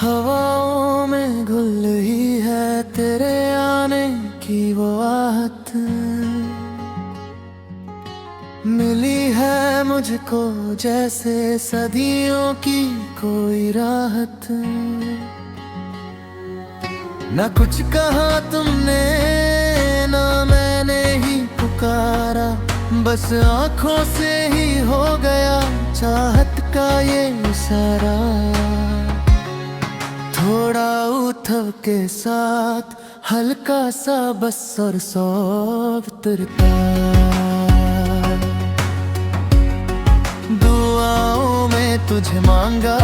हवाओं में घुल ही है तेरे आने की वो आहट, मिली है मुझको जैसे सदियों की कोई राहत। ना कुछ कहा तुमने ना मैंने ही पुकारा, बस आंखों से ही हो गया चाहत का ये इशारा। थोड़ा उथव के साथ हल्का सा बस और सौंफ तुरता, दुआओं में तुझे मांगा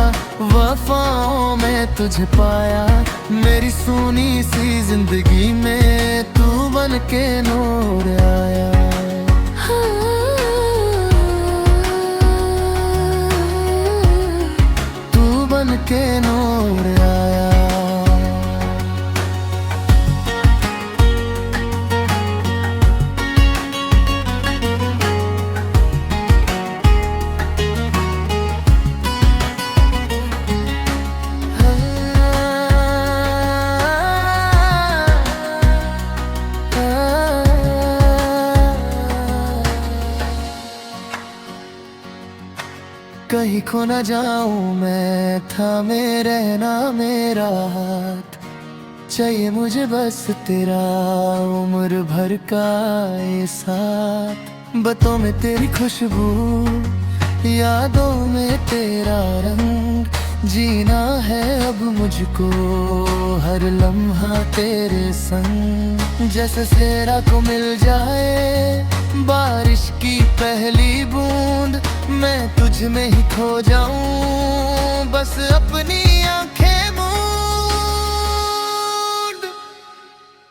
वफाओं में तुझे पाया, मेरी सूनी सी जिंदगी में तू बन के नूर आया। तू बन के नूर आया। कहीं खो न जाऊं मैं, थामे रहना मेरा हाथ, चाहिए मुझे बस तेरा उम्र भर का ये साथ। बातों में तेरी खुशबू, यादों में तेरा रंग, जीना है अब मुझको हर लम्हा तेरे संग। जैसे सेहरा को मिल जाए बारिश की पहली बूंद, मैं तुझ में ही खो जाऊं बस अपनी आंखें मूंद।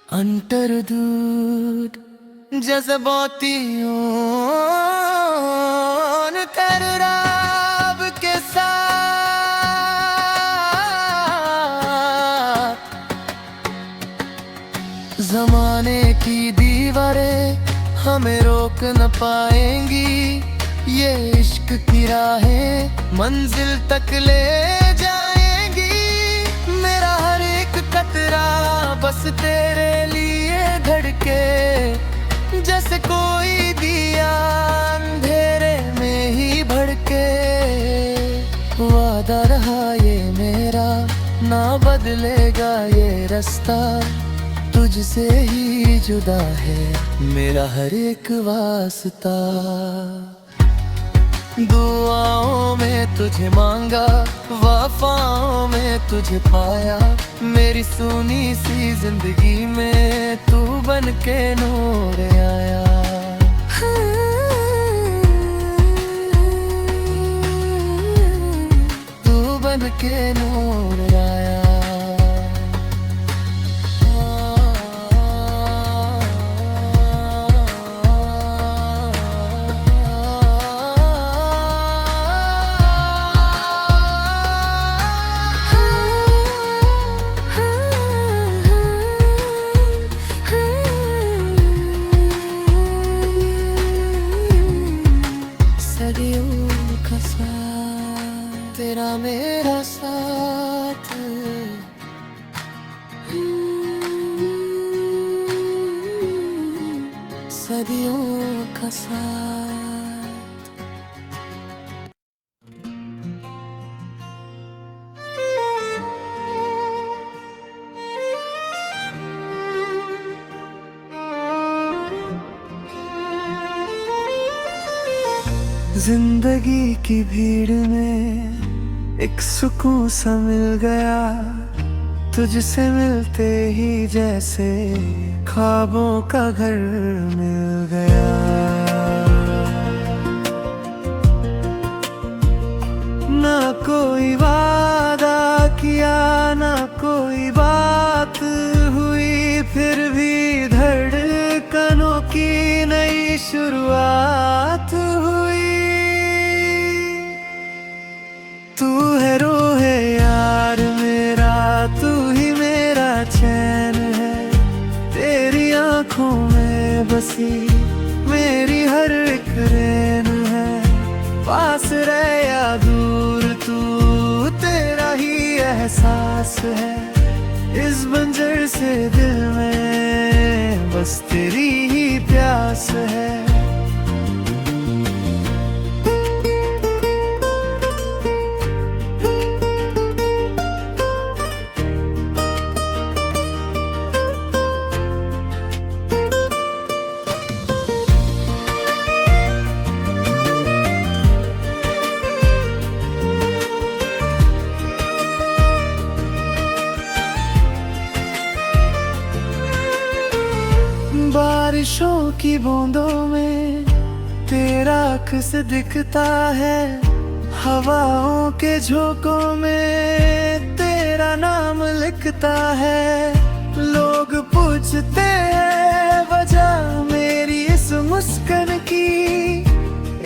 अंतर्दूत जज़्बातियों तेराब के साथ, ज़माने की दीवारें हमें रोक न पाएंगी, ये इश्क की राहें मंजिल तक ले जाएंगी। मेरा हर एक कतरा बस तेरे लिए धड़के, जैसे कोई दिया अंधेरे में ही भड़के। वादा रहा ये मेरा ना बदलेगा ये रास्ता, तुझसे ही जुदा है मेरा हर एक वास्ता। दुआओं में तुझे मांगा वफाओं में तुझे पाया, मेरी सूनी सी जिंदगी में तू बन के नूर आया। तू बन के नूर आया। तेरा मेरा साथ, सदियों का साथ। जिंदगी की भीड़ में एक सुकून सा मिल गया, तुझसे मिलते ही जैसे ख्वाबों का घर मिल गया। ना कोई वादा किया ना कोई बात हुई, फिर भी धड़कनों की नई शुरुआत हुई। तू है रोहे यार मेरा, तू ही मेरा चैन है, तेरी आंखों में बसी मेरी हर एक रैन है। पास रह या दूर तू तेरा ही एहसास है। इस बंजर से दिल में बस तेरी ही प्यास है। बारिशों की बूंदों में तेरा अक्स दिखता है। हवाओं के झोंकों में तेरा नाम लिखता है। लोग पूछते हैं वजह मेरी इस मुस्कान की,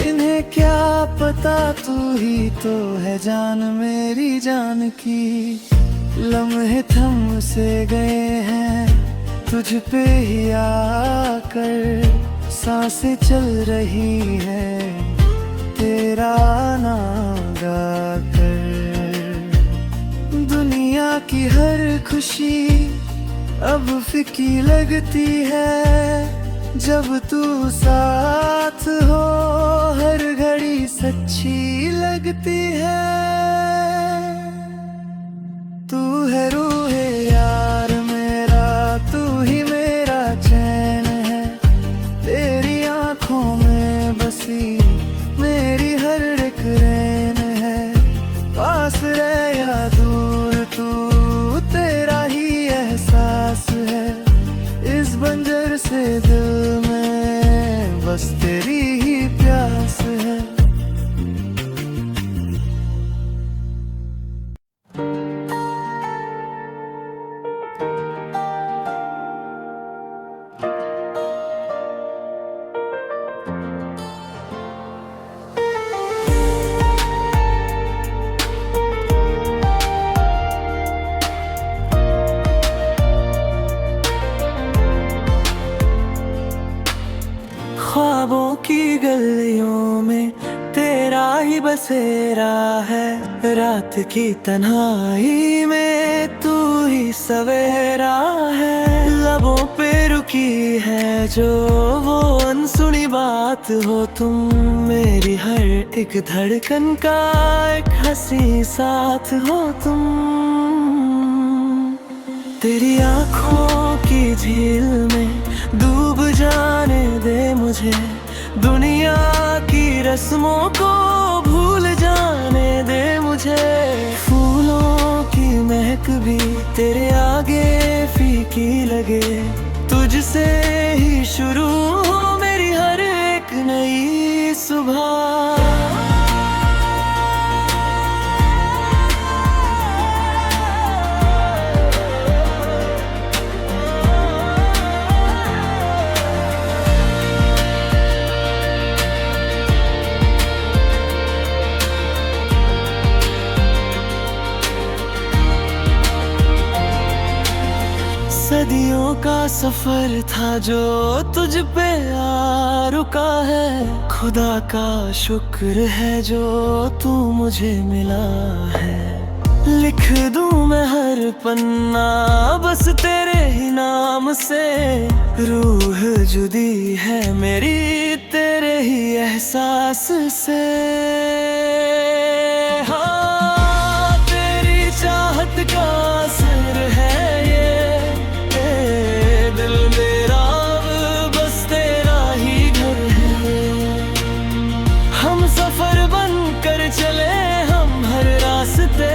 इन्हें क्या पता तू ही तो है जान मेरी जान की। लम्हे थम से गए हैं तुझ पे ही आकर, सांसें चल रही है तेरा नाम गाकर। दुनिया की हर खुशी अब फीकी लगती है, जब तू साथ हो हर घड़ी सच्ची लगती है। तू है रूहे यार मेरा, तू ही मेरा चैन है। तेरी आंखों में बसी मेरी हर एक रैन है। पास रहे या दूर तू तेरा ही एहसास है। इस बंजर से दिल में बस तेरी ही प्यास है। ख्वाबों की गलियों में तेरा ही बसेरा है। रात की तन्हाई में तू ही सवेरा है। लबों पे रुकी है जो वो अनसुनी बात हो तुम, मेरी हर एक धड़कन का एक हंसी साथ हो तुम। तेरी आँखों की झील में डूब जाने दे मुझे, दुनिया की रस्मों को भूल जाने दे मुझे। फूलों की महक भी तेरे आगे फीकी लगे, तुझसे ही शुरू हो मेरी हर एक नई सुबह। सदियों का सफर था जो तुझ पे आ रुका है। खुदा का शुक्र है जो तू मुझे मिला है। लिख दूं मैं हर पन्ना बस तेरे ही नाम से। रूह जुदी है मेरी तेरे ही एहसास से। हाँ, तेरी चाहत का असर है ये, दिल मेरा अब बस तेरा ही घर है। हम सफर बन कर चले हम हर रास्ते,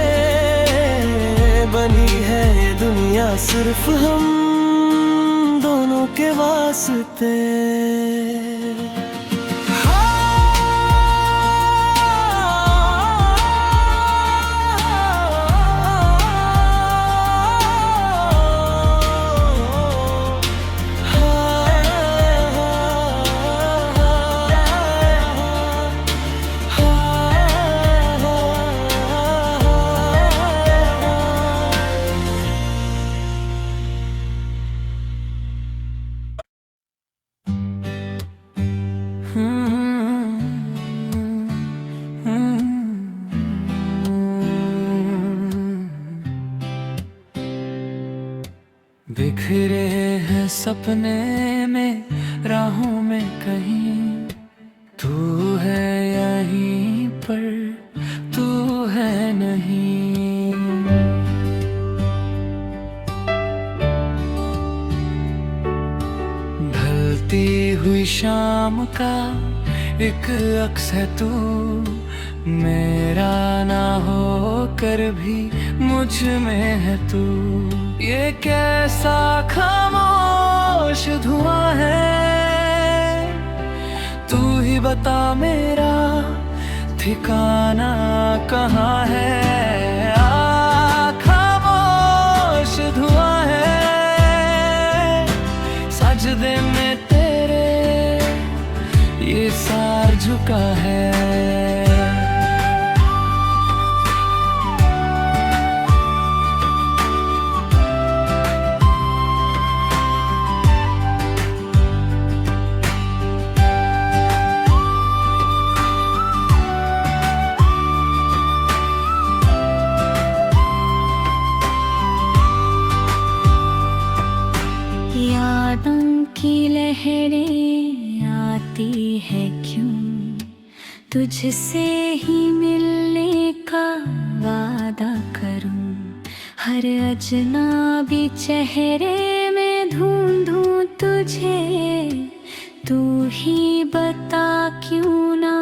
बनी है ये दुनिया सिर्फ हम दोनों के वास्ते। बिखरे हैं सपने में, राहों में कहीं तू है यहीं पर तू है नहीं। ढलती हुई शाम का एक अक्स है तू, मेरा ना हो कर भी मुझ में है तू। ये कैसा खामोश धुआं है, तू ही बता मेरा ठिकाना कहाँ है। खामोश धुआं है, सजदे में तेरे ये सार झुका है। यादों की लहरें आती है क्यों, तुझसे ही मिलने का वादा करूं। हर अजनबी चेहरे में ढूंढूं तुझे, तू ही बता क्यों ना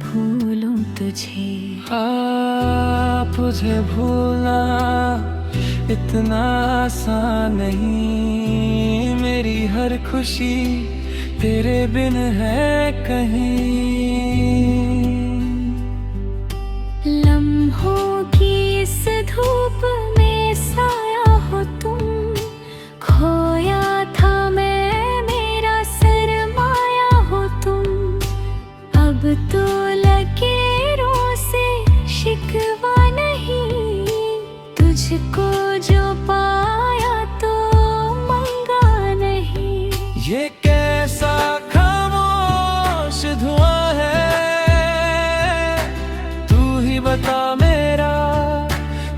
भूलूं तुझे। तुझे भूलना इतना आसान नहीं, मेरी हर खुशी तेरे बिन है कहीं। लम्हों की इस धूप में साया हो तुम, खोया था मैं मेरा सरमाया हो तुम। अब तो लकीरों से शिकवा नहीं, तुझको जो पाया तो मंगा नहीं। ये कैसा खामोश धुआं है, तू ही बता मेरा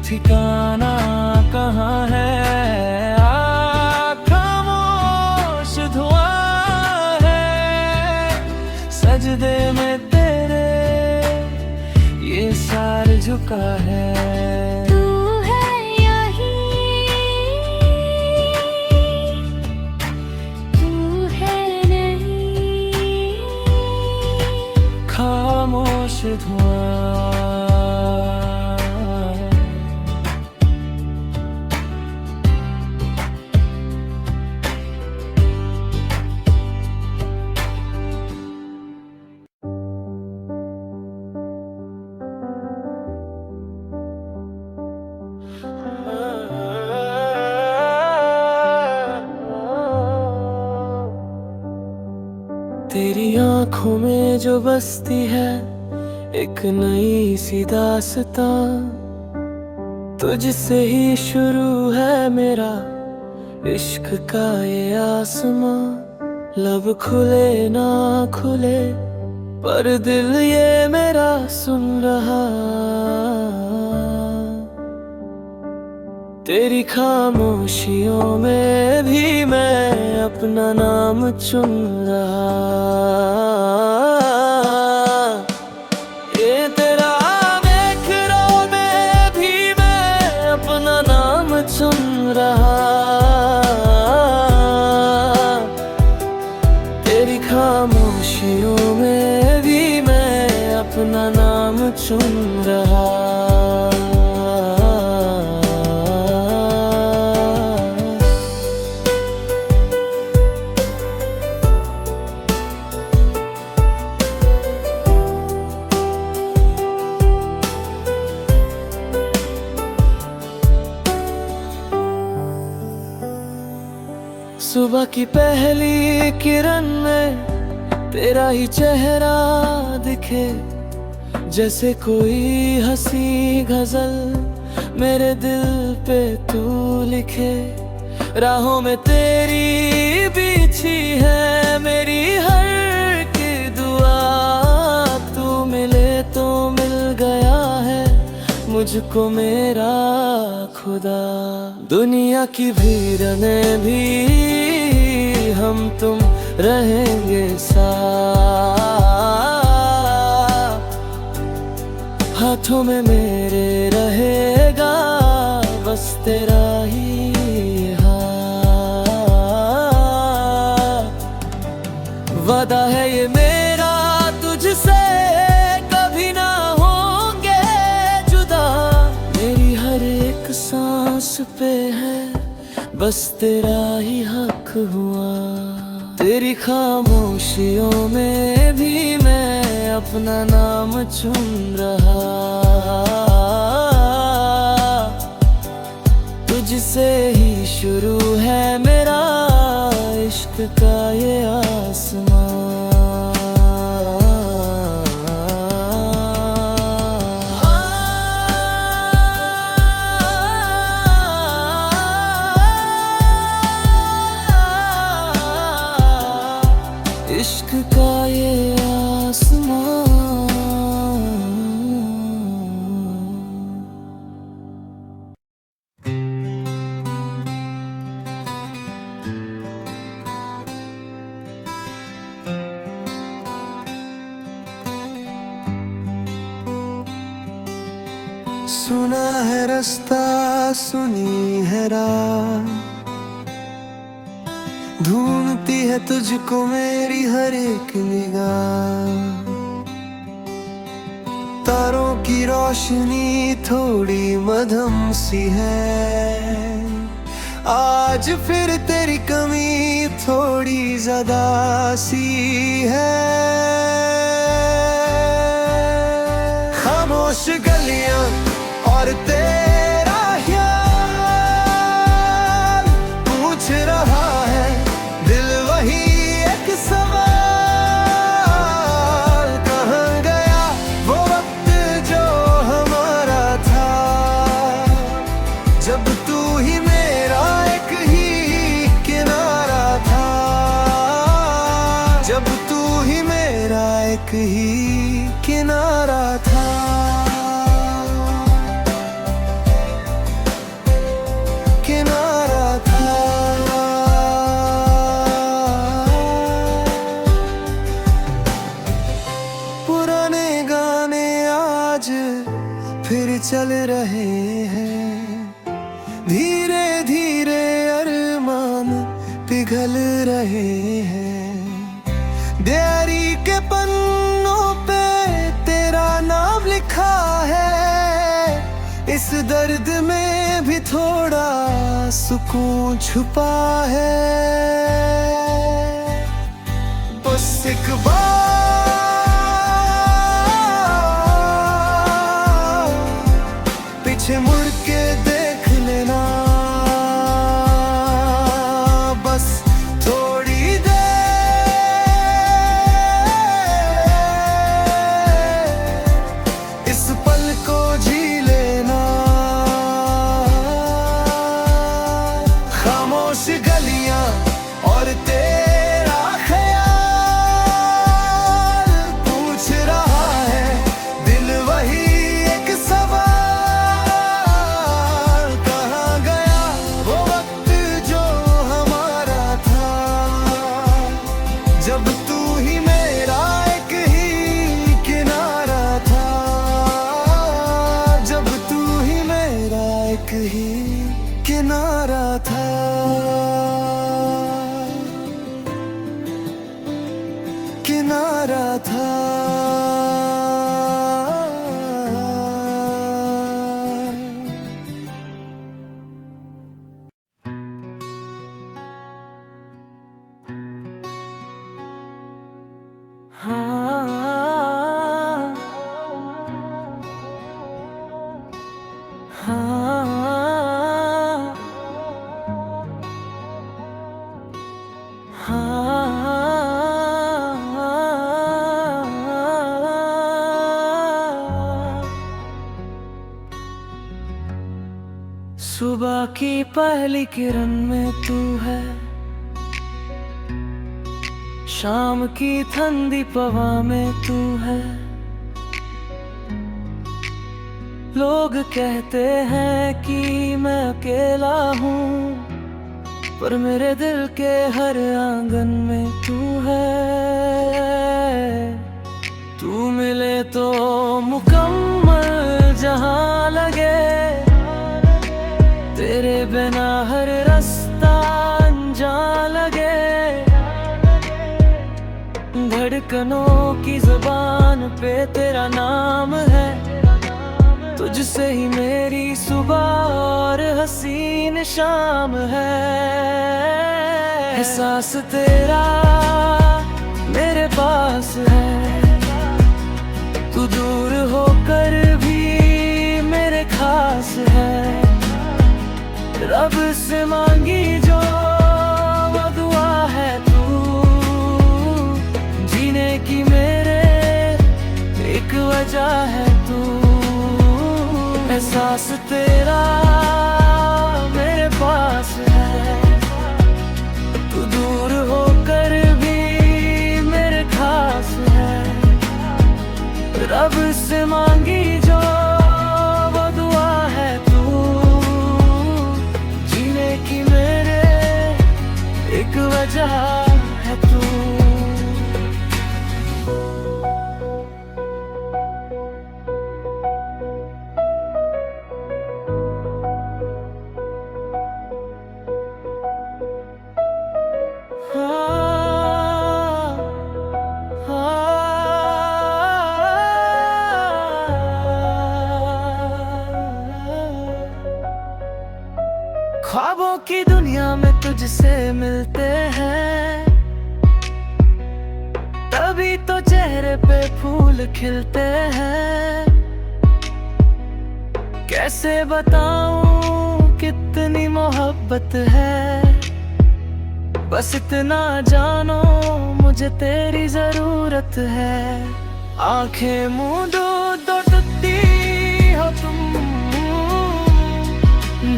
ठिकाना कहाँ है। खामोश धुआं है, सजदे में तेरे ये सार झुका है। खामोश धुआं। तेरी आँखों में जो बसती है एक नई सी दास्तां, तुझसे ही शुरू है मेरा इश्क का ये आसमां। लब खुले ना खुले पर दिल ये मेरा सुन रहा, तेरी खामोशियों में भी मैं अपना नाम चुन रहा। ये तेरा बेखरो में भी मैं अपना नाम चुन रहा, तेरी खामोशियों में भी मैं अपना नाम चुन रहा। सुबह की पहली किरण में तेरा ही चेहरा दिखे, जैसे कोई हंसी गजल मेरे दिल पे तू लिखे। राहों में तेरी बिछी है मेरी हर की दुआ, तू मिले तो मिल गया है मुझको मेरा खुदा। दुनिया की भीड़ में भी हम तुम रहेंगे साथ, हाथों में मेरे रहेगा बस तेरा ही हाथ। वादा है ये मेरा तुझसे, कभी ना होंगे जुदा। मेरी हर एक सांस पे है बस तेरा ही हक हुआ। तेरी खामोशियों में भी मैं अपना नाम चुन रहा। तुझसे ही शुरू है मेरा इश्क का ये आसमां। इश्क का ये आसमां। सुना है रास्ता, सुनी है राह, ढूंढती है तुझको मेरी हर एक निगाह। तारों की रोशनी थोड़ी मध्यम सी है, आज फिर तेरी कमी थोड़ी ज्यादा सी है। खामोश गलियां और तेरा ख्याल पूछ रहा है दिल वही एक सवाल। कहाँ गया वो वक्त जो हमारा था, जब तू ही मेरा एक ही किनारा था। जब तू ही मेरा एक ही किनारा था। फिर चल रहे हैं, धीरे धीरे अरमान पिघल रहे हैं। डायरी के पन्नों पे तेरा नाम लिखा है, इस दर्द में भी थोड़ा सुकून छुपा है। बस एक बार मुड़ के देख लेना, बस थोड़ी देर इस पल को जी लेना। खामोश गलियां और तेरा ख्याल पूछ रहा है दिल वही एक सवाल। जब तू ही मेरा एक ही किनारा था, जब तू ही मेरा एक ही किनारा था। किनारा था। सुबह की पहली किरण में तू है, शाम की ठंडी पवा में तू है। लोग कहते हैं कि मैं अकेला हूँ, पर मेरे दिल के हर आंगन में तू है। तू मिले तो मुकम्मल जहां लगे, तेरे बिना हर रास्ता अनजान लगे। धड़कनों की जुबान पे तेरा नाम है, तुझसे ही मेरी सुबह और हसीन शाम है। एहसास तेरा मेरे पास है, तू दूर होकर भी मेरे खास है। रब से मांगी जो वो दुआ है तू, जीने की मेरे एक वजह है तू। एहसास तेरा मेरे पास है, तू दूर होकर भी मेरे खास है। रब से मांगी जो वो दुआ है तू, जीने की मेरे एक वजह है तू। ख्वाबों की दुनिया में तुझसे मिलते हैं, तभी तो चेहरे पे फूल खिलते हैं। कैसे बताऊं कितनी मोहब्बत है, बस इतना जानो मुझे तेरी जरूरत है। आंखें मूंदो तो टूटती हो तुम,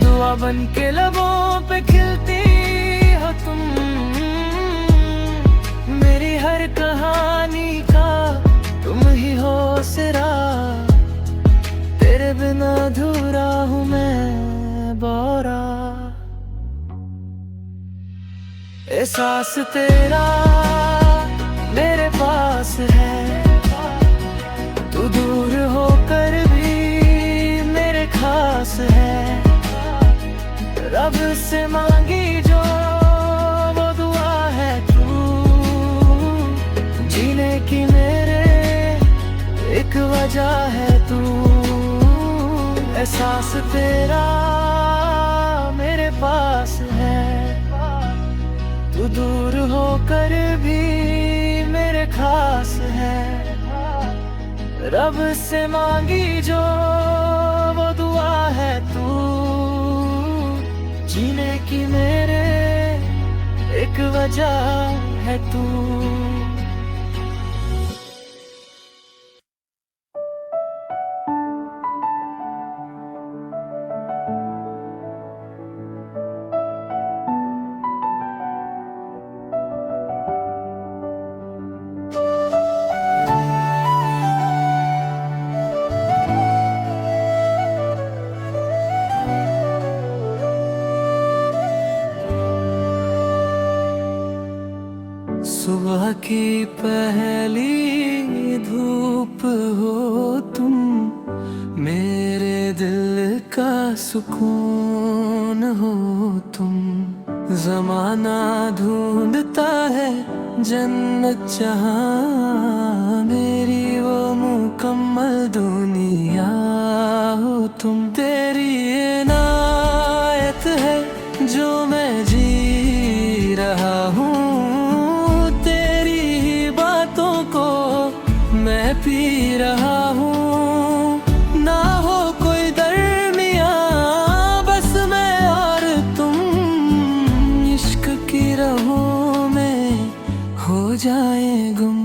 दुआ बन के लबों पे खिलती हो तुम। मेरी हर कहानी का तुम ही हो सिरा, तेरे बिना अधूरा हूँ मैं बोरा। एहसास तेरा मेरे पास है, तू दूर होकर भी मेरे खास है। रब से मांगी जो वो दुआ है तू, जीने की मेरे एक वजह है तू। एहसास तेरा मेरे पास है, तू दूर होकर भी मेरे खास है। रब से मांगी जो वो दुआ है तू, जीने की मेरे एक वजह है तू। सुबह की पहली धूप हो तुम, मेरे दिल का सुकून हो तुम। जमाना ढूंढता है जन्नत जहां, मेरी वो मुकम्मल दुनिया हो तुम। तेरी इनायत है जो मैं जी रहा हूँ, मैं पी रहा हूँ। ना हो कोई दरमिया बस मैं और तुम, इश्क की राहों में हो जाए गुम।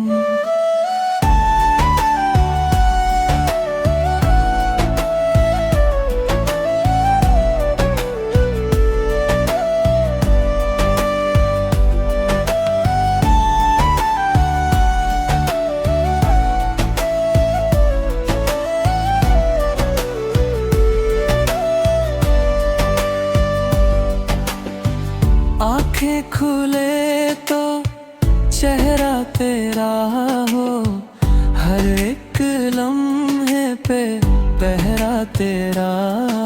आंखें खुले तो चेहरा तेरा हो, हर एक लम्हे पे पहरा तेरा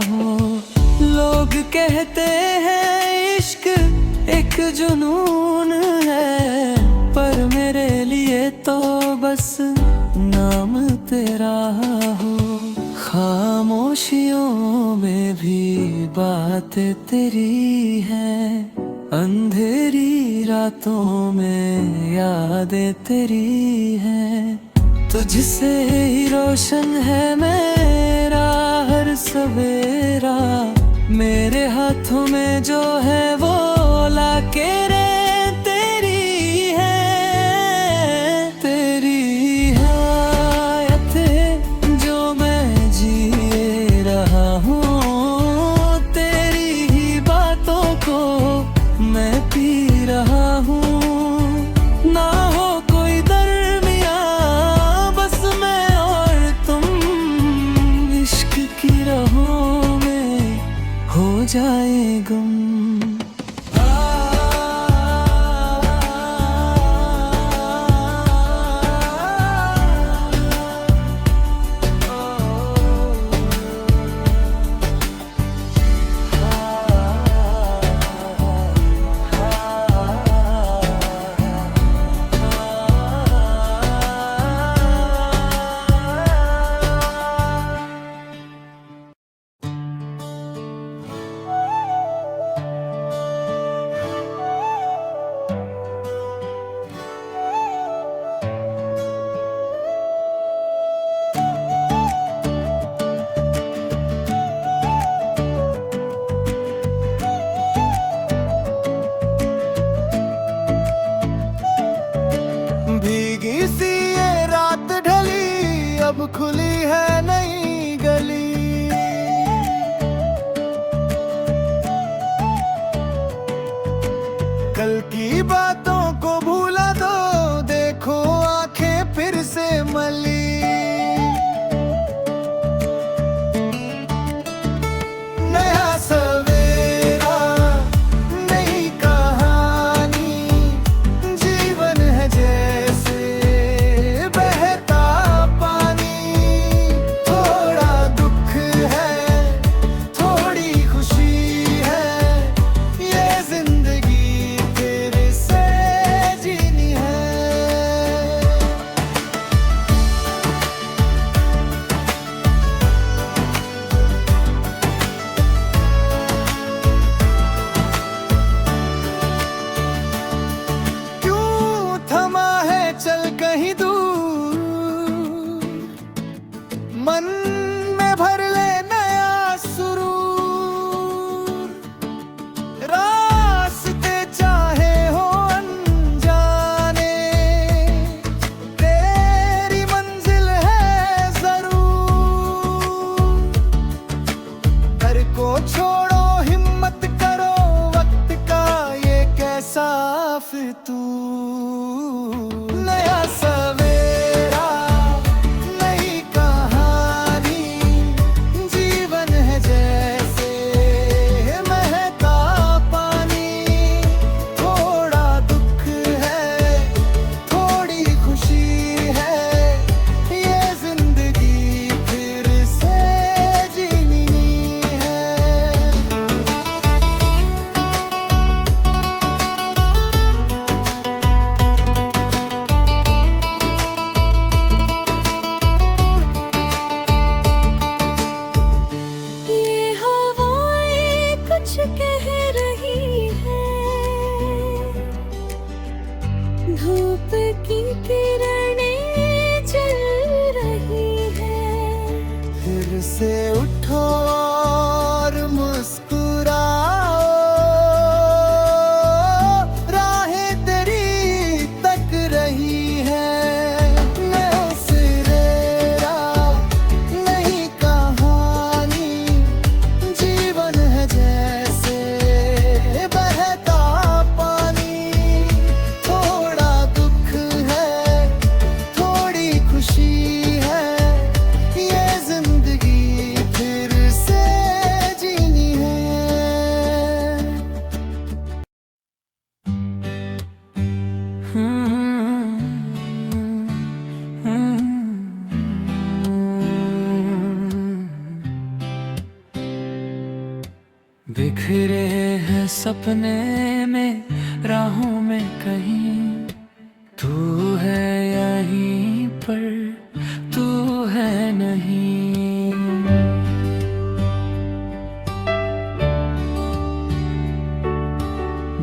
हो। लोग कहते हैं इश्क एक जुनून है, पर मेरे लिए तो बस नाम तेरा हो। खामोशियों में भी बातें तेरी हैं, अंधेरी रातों में यादें तेरी हैं। तुझसे ही रोशन है मेरा हर सवेरा, मेरे हाथों में जो है वो लाके रे तेरी है। तेरी है आयतें जो मैं जी रहा हूँ, तेरी ही बातों को मैं पी रहा हूँ। ना हो कोई दरमिया बस मैं और तुम, इश्क की राहों में हो जाए गुम। भीगी सी ये रात ढली, अब खुली है नई गली। कल की बातों को भूला दो, देखो आंखें फिर से मली। नया सवेरा नई कहानी, जीवन है जैसे बहता पानी। थोड़ा दुख है थोड़ी खुशी है, ये जिंदगी फिर से जीनी है। क्यों थमा है चल कहीं दूर, मन में भर ले नया सुरूर। रास्ते चाहे हो अनजाने, तेरी मंजिल है जरूर। घर को छोड़ो हिम्मत करो, वक्त का ये कैसा फितूर। नया सवेरा नई कहानी, जीवन है जैसे महका पानी। थोड़ा दुख है थोड़ी खुशी है, ये जिंदगी फिर से जीनी है। बिखरे हैं सपने में, राहों में कहीं तू है यहीं पर, तू है नहीं।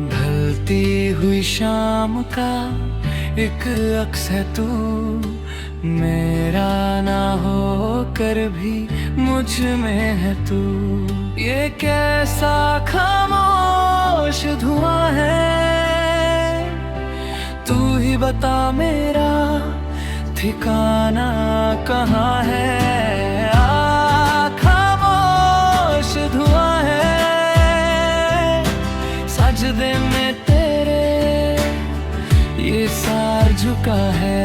ढलती हुई शाम का एक अक्स है तू, मेरा ना हो कर भी मुझ में है तू। ये कैसा खामोश धुआं है, तू ही बता मेरा ठिकाना कहाँ है। खामोश धुआं है, सजदे में तेरे ये सार झुका है।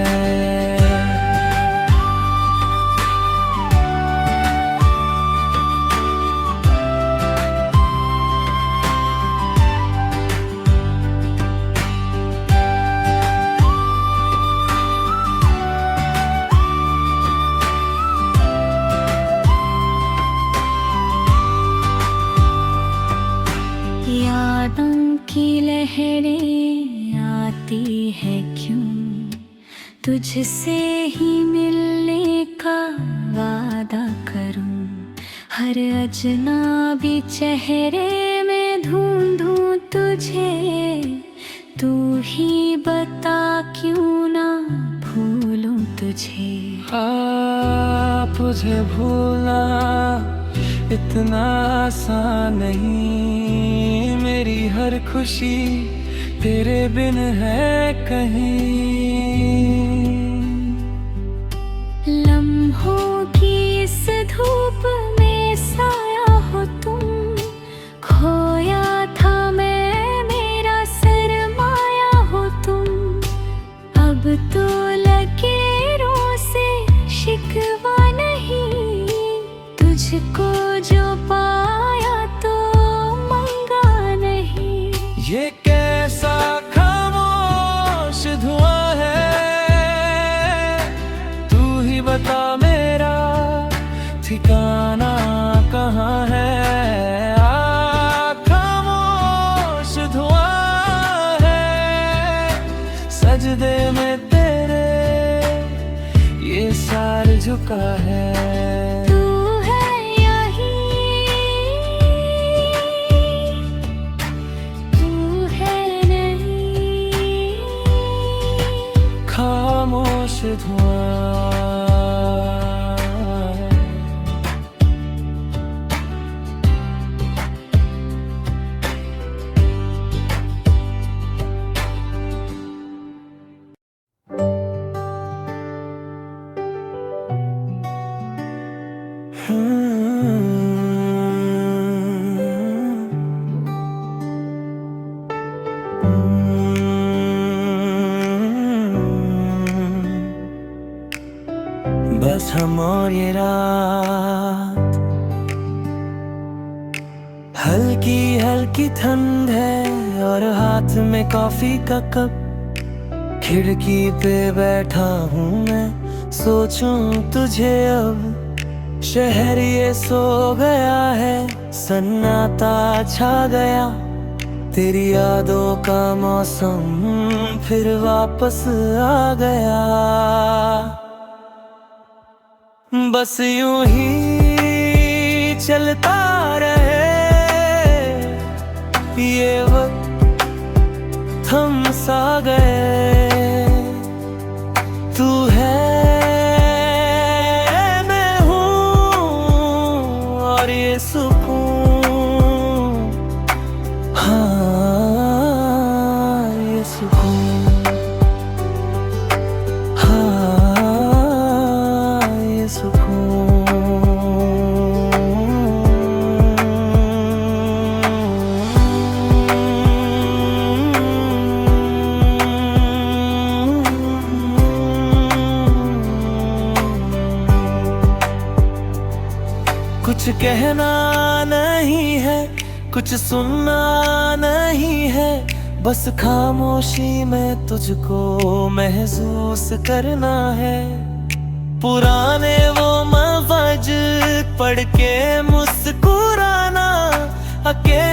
यादों की लहरें आती है क्यों, तुझसे ही मिलने का वादा करूं। हर अजनबी चेहरे में ढूंढूं तुझे, तू ही बता क्यों ना भूलूं तुझे। तुझे भूलना इतना आसान नहीं, मेरी हर खुशी तेरे बिन है कहीं। लम्हों की इस धूप में साया हो तुम, खोया था मैं मेरा सरमाया हो तुम। अब तो लकीरों से शिकवा नहीं, तुझको जो पाया तो मंगा नहीं। ये कैसा खामोश धुआं है, तू ही बता मेरा ठिकाना कहाँ है। खामोश धुआं है, सजदे में तेरे ये सार झुका है। खामोश धुआं बस हम और ये रात, हल्की हल्की ठंड है और हाथ में कॉफी का कप। खिड़की पे बैठा हूँ मैं, सोचूं तुझे अब। शहर ये सो गया है, सन्नाटा छा गया। तेरी यादों का मौसम फिर वापस आ गया। बस यूं ही चलता रहे, ये वक्त थम सा गए। तू है मैं हूँ और ये सुकून, हाँ ये सुकून, कुछ कहना नहीं है, कुछ सुनना नहीं है, बस खामोशी में तुझको महसूस करना है। पुराने वो मवाज पढ़ के मुस्कुराना, अकेले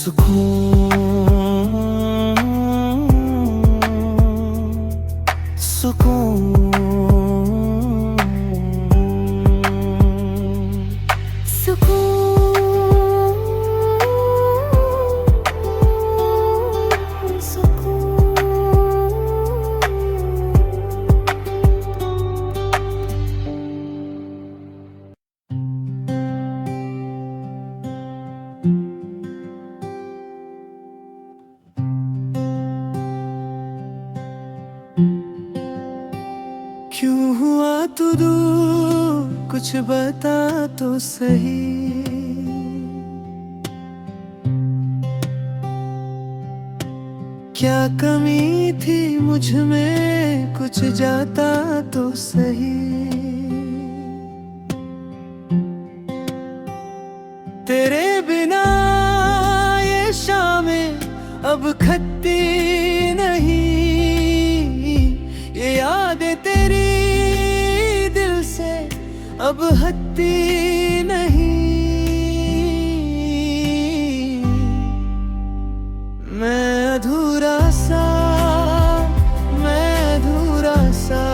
सुकून क्यों हुआ तू दूर, कुछ बता तो सही। क्या कमी थी मुझ में, कुछ जाता तो सही। तेरे बिना ये शामें अब खत्ती नहीं, ये यादें तेरी दिल से अब हटती नहीं। मैं अधूरा सा, मैं अधूरा सा,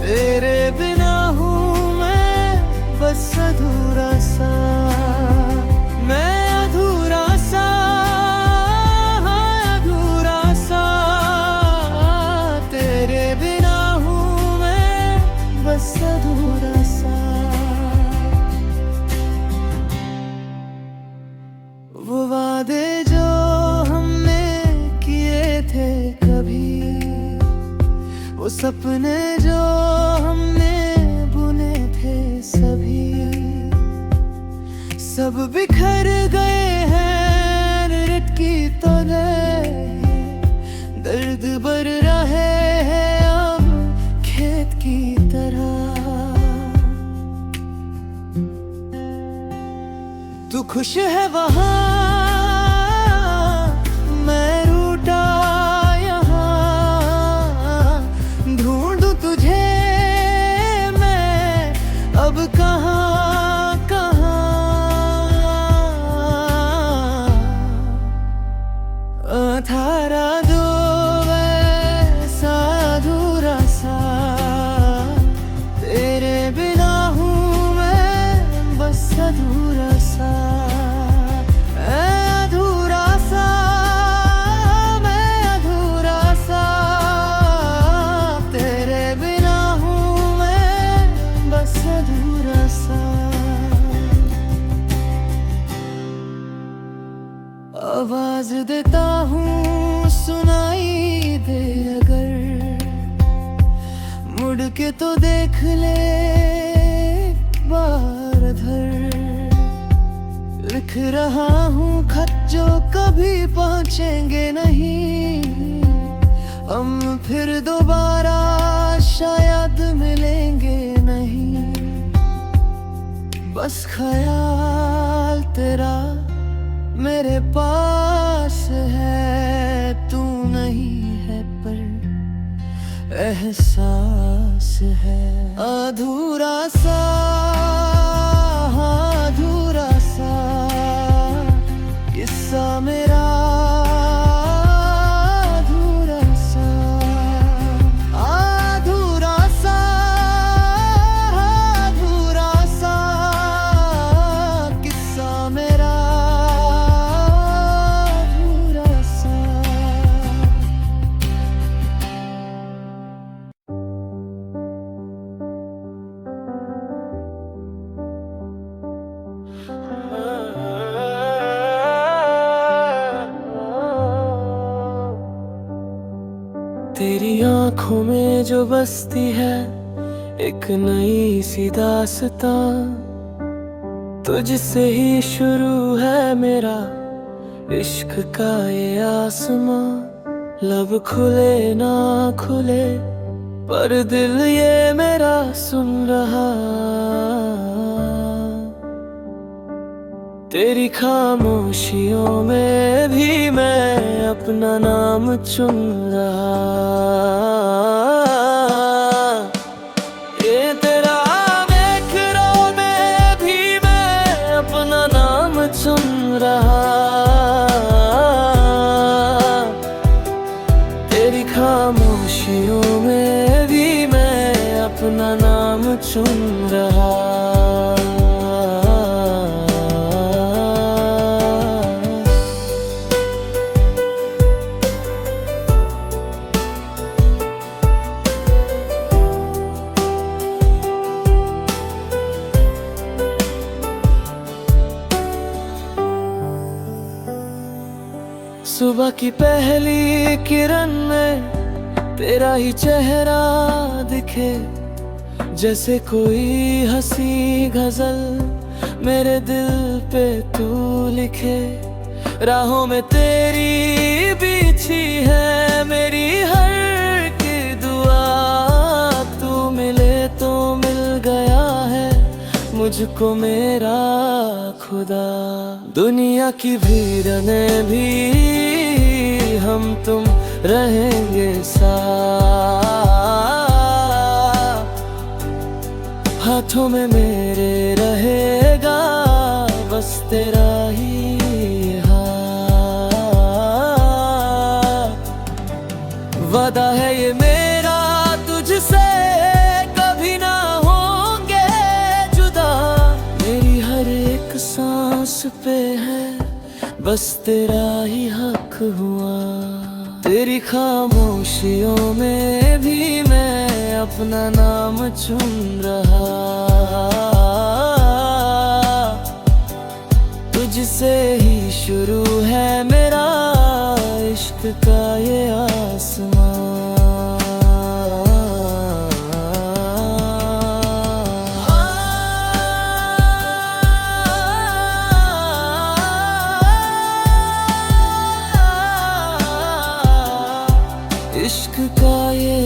तेरे बिना हूँ मैं बस अधूरा सा। मैं अधूरा सा, अधूरा सा, तेरे बिना हूँ मैं बस अधूरा सा। वो वादे जो हमने किए थे कभी, वो सपने जो हमने बुने थे सभी, सब बिखर गए हैं रिट की तरह। दर्द भर रहे हैं अब खेत की तरह। तू खुश है वहाँ, मैं रूठा यहाँ। ढूंढूं तुझे मैं अब कहाँ कहाँ। अधारा दो वैसा अधूरा सा, तेरे बिना हूँ मैं बस अधूरा सा। अधूरा सा, मैं अधूरा सा, तेरे बिना हूँ मैं बस अधूरा सा। आवाज देता हूँ सुनाई दे अगर, मुड़ के तो देख ले एक बार इधर। लिख रहा हूँ खत जो कभी पहुँचेंगे नहीं, हम फिर दोबारा शायद मिलेंगे नहीं। बस ख्याल तेरा मेरे पास है, तू नहीं है पर एहसास है। अधूरा सा, अधूरा सा, किस्सा मेरा अधूरा सा। अधूरा सा, अधूरा सा, किस्सा मेरा अधूरा सा। तेरी आँखों में जो बसती है एक नई सी दास्तां, तुझसे ही शुरू है मेरा इश्क का ये आसमां। लब खुले ना खुले पर दिल ये मेरा सुन रहा। तेरी खामोशियों में भी मैं अपना नाम चुन रहा। ये तेरा बेखरो में भी मैं अपना नाम चुन रहा। चुन रहा। सुबह की पहली किरण में तेरा ही चेहरा दिखे, जैसे कोई हंसी गजल मेरे दिल पे तू लिखे। राहों में तेरी बिछी है मेरी हर की दुआ, तू मिले तो मिल गया है मुझको मेरा खुदा। दुनिया की भीड़ में भी हम तुम रहेंगे साथ, हाथों में मेरे रहेगा बस तेरा ही हाथ। वादा है ये मेरा तुझसे कभी ना होंगे जुदा, मेरी हर एक सांस पे है बस तेरा ही हक हुआ। तेरी खामोशियों में भी मैं अपना नाम चुन रहा। तुझसे ही शुरू है मेरा इश्क का ये आसमां। इश्क का ये